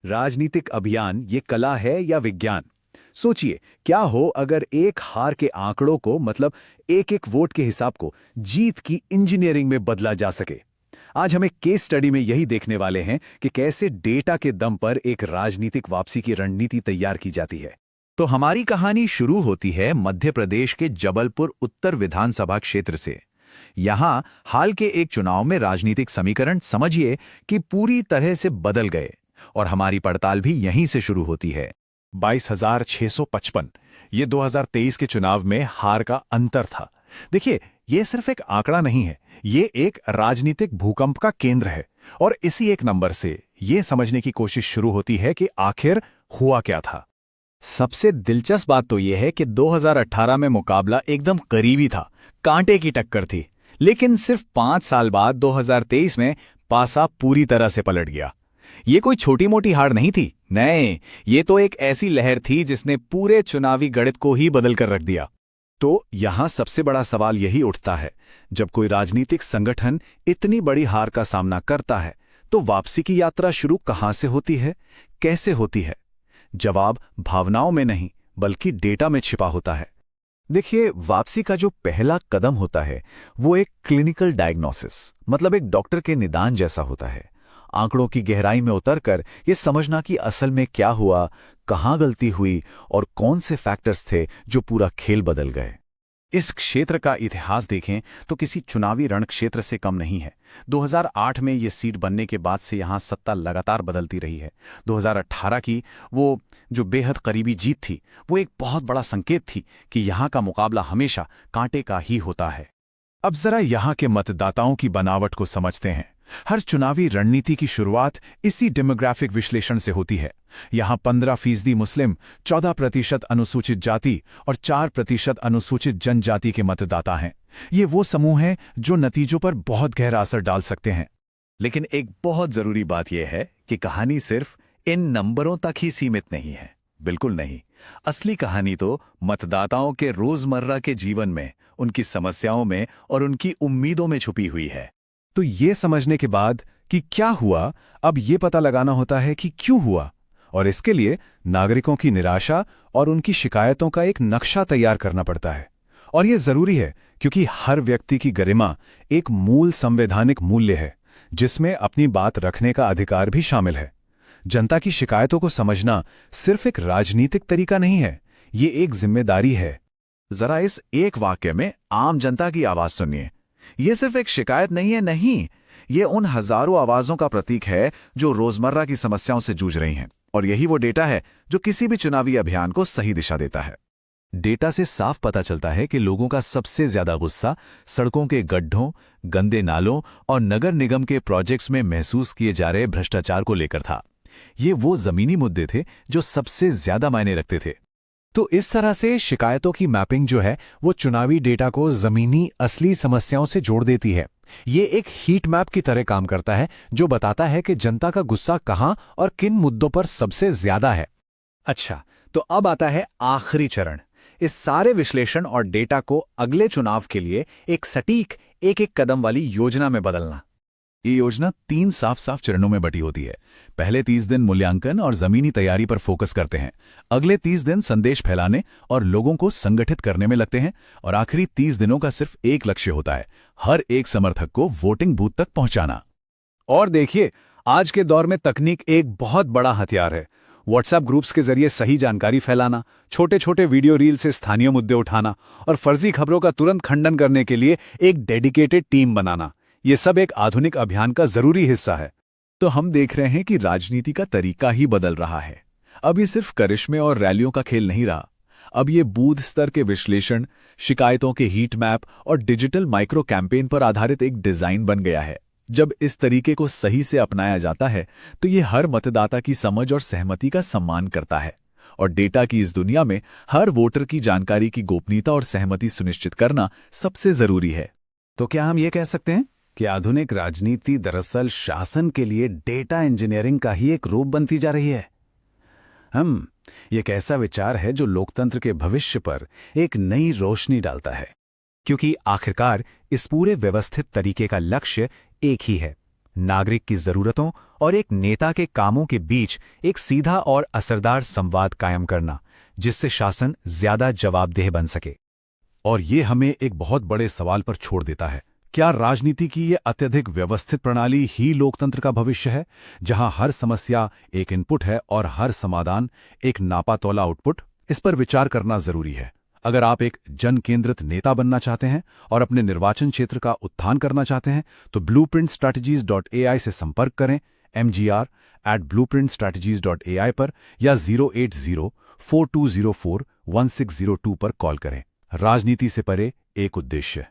राजनीतिक अभियान ये कला है या विज्ञान? सोचिए, क्या हो अगर एक हार के आंकड़ों को मतलब एक एक वोट के हिसाब को जीत की इंजीनियरिंग में बदला जा सके। आज हम एक केस स्टडी में यही देखने वाले हैं कि कैसे डेटा के दम पर एक राजनीतिक वापसी की रणनीति तैयार की जाती है। तो हमारी कहानी शुरू होती है मध्य प्रदेश के जबलपुर उत्तर विधानसभा क्षेत्र से। यहां हाल के एक चुनाव में राजनीतिक समीकरण समझिए कि पूरी तरह से बदल गए और हमारी पड़ताल भी यहीं से शुरू होती है। 22,655 ये 2023 के चुनाव में हार का अंतर था। देखिए, ये सिर्फ एक आंकड़ा नहीं है, ये एक राजनीतिक भूकंप का केंद्र है। और इसी एक नंबर से ये समझने की कोशिश शुरू होती है कि आखिर हुआ क्या था। सबसे दिलचस्प बात तो यह है कि 2018 में मुकाबला एकदम करीबी था, कांटे की टक्कर थी। लेकिन सिर्फ 5 साल बाद 2023 में पासा पूरी तरह से पलट गया। ये कोई छोटी मोटी हार नहीं थी, नहीं, ये तो एक ऐसी लहर थी जिसने पूरे चुनावी गणित को ही बदल कर रख दिया। तो यहां सबसे बड़ा सवाल यही उठता है, जब कोई राजनीतिक संगठन इतनी बड़ी हार का सामना करता है तो वापसी की यात्रा शुरू कहां से होती है, कैसे होती है? जवाब भावनाओं में नहीं बल्कि डेटा में छिपा होता है। देखिए, वापसी का जो पहला कदम होता है वो एक क्लिनिकल डायग्नोसिस, मतलब एक डॉक्टर के निदान जैसा होता है। आंकड़ों की गहराई में उतरकर ये समझना कि असल में क्या हुआ, कहां गलती हुई और कौन से फैक्टर्स थे जो पूरा खेल बदल गए। इस क्षेत्र का इतिहास देखें तो किसी चुनावी रणक्षेत्र से कम नहीं है। 2008 में ये सीट बनने के बाद से यहां सत्ता लगातार बदलती रही है। 2018 की वो जो बेहद करीबी जीत थी, वो एक बहुत बड़ा संकेत थी कि यहां का मुकाबला हमेशा कांटे का ही होता है। अब जरा यहां के मतदाताओं की बनावट को समझते हैं। हर चुनावी रणनीति की शुरुआत इसी डेमोग्राफिक विश्लेषण से होती है। यहां 15% मुस्लिम, 14% अनुसूचित जाति और 4% अनुसूचित जनजाति के मतदाता हैं। ये वो समूह हैं जो नतीजों पर बहुत गहरा असर डाल सकते हैं। लेकिन एक बहुत जरूरी बात यह है कि कहानी सिर्फ इन नंबरों तक ही सीमित नहीं है। बिल्कुल नहीं। असली कहानी तो मतदाताओं के रोजमर्रा के जीवन में, उनकी समस्याओं में और उनकी उम्मीदों में छुपी हुई है। तो ये समझने के बाद कि क्या हुआ, अब ये पता लगाना होता है कि क्यों हुआ। और इसके लिए नागरिकों की निराशा और उनकी शिकायतों का एक नक्शा तैयार करना पड़ता है। और ये जरूरी है क्योंकि हर व्यक्ति की गरिमा एक मूल संवैधानिक मूल्य है जिसमें अपनी बात रखने का अधिकार भी शामिल है। जनता की शिकायतों को समझना सिर्फ एक राजनीतिक तरीका नहीं है, ये एक जिम्मेदारी है। जरा इस एक वाक्य में आम जनता की आवाज सुनिए। ये सिर्फ एक शिकायत नहीं है, नहीं, ये उन हजारों आवाजों का प्रतीक है जो रोजमर्रा की समस्याओं से जूझ रही हैं। और यही वो डेटा है जो किसी भी चुनावी अभियान को सही दिशा देता है। डेटा से साफ पता चलता है कि लोगों का सबसे ज्यादा गुस्सा सड़कों के गड्ढों, गंदे नालों और नगर निगम के प्रोजेक्ट्स में महसूस किए जा रहे भ्रष्टाचार को लेकर था। ये वो जमीनी मुद्दे थे जो सबसे ज्यादा मायने रखते थे। तो इस तरह से शिकायतों की मैपिंग जो है वो चुनावी डेटा को जमीनी असली समस्याओं से जोड़ देती है। ये एक हीट मैप की तरह काम करता है जो बताता है कि जनता का गुस्सा कहां और किन मुद्दों पर सबसे ज्यादा है। अच्छा, तो अब आता है आखिरी चरण, इस सारे विश्लेषण और डेटा को अगले चुनाव के लिए एक सटीक एक एक कदम वाली योजना में बदलना। ये योजना 3 साफ साफ चरणों में बटी होती है। पहले 30 दिन मूल्यांकन और जमीनी तैयारी पर फोकस करते हैं। अगले 30 दिन संदेश फैलाने और लोगों को संगठित करने में लगते हैं। और आखिरी 30 दिनों का सिर्फ एक लक्ष्य होता है, हर एक समर्थक को वोटिंग बूथ तक पहुंचाना। और देखिए, आज के दौर में तकनीक एक बहुत बड़ा हथियार है। व्हाट्सएप ग्रुप्स के जरिए सही जानकारी फैलाना, छोटे छोटे वीडियो रील से स्थानीय मुद्दे उठाना और फर्जी खबरों का तुरंत खंडन करने के लिए एक डेडिकेटेड टीम बनाना, ये सब एक आधुनिक अभियान का जरूरी हिस्सा है। तो हम देख रहे हैं कि राजनीति का तरीका ही बदल रहा है। अब ये सिर्फ करिश्मे और रैलियों का खेल नहीं रहा। अब ये बूथ स्तर के विश्लेषण, शिकायतों के हीट मैप और डिजिटल माइक्रो कैंपेन पर आधारित एक डिजाइन बन गया है। जब इस तरीके को सही से अपनाया जाता है तो ये हर मतदाता की समझ और सहमति का सम्मान करता है। और डेटा की इस दुनिया में हर वोटर की जानकारी की गोपनीयता और सहमति सुनिश्चित करना सबसे जरूरी है। तो क्या हम ये कह सकते हैं कि आधुनिक राजनीति दरअसल शासन के लिए डेटा इंजीनियरिंग का ही एक रूप बनती जा रही है? ये एक ऐसा विचार है जो लोकतंत्र के भविष्य पर एक नई रोशनी डालता है। क्योंकि आखिरकार इस पूरे व्यवस्थित तरीके का लक्ष्य एक ही है, नागरिक की जरूरतों और एक नेता के कामों के बीच एक सीधा और असरदार संवाद कायम करना, जिससे शासन ज्यादा जवाबदेह बन सके। और ये हमें एक बहुत बड़े सवाल पर छोड़ देता है। क्या राजनीति की ये अत्यधिक व्यवस्थित प्रणाली ही लोकतंत्र का भविष्य है, जहां हर समस्या एक इनपुट है और हर समाधान एक नापातौला आउटपुट? इस पर विचार करना जरूरी है। अगर आप एक जन केंद्रित नेता बनना चाहते हैं और अपने निर्वाचन क्षेत्र का उत्थान करना चाहते हैं, तो blueprintstrategies.ai से संपर्क करें, mgr@blueprintstrategies.ai पर, या 08042041602 पर कॉल करें। राजनीति से परे एक उद्देश्य।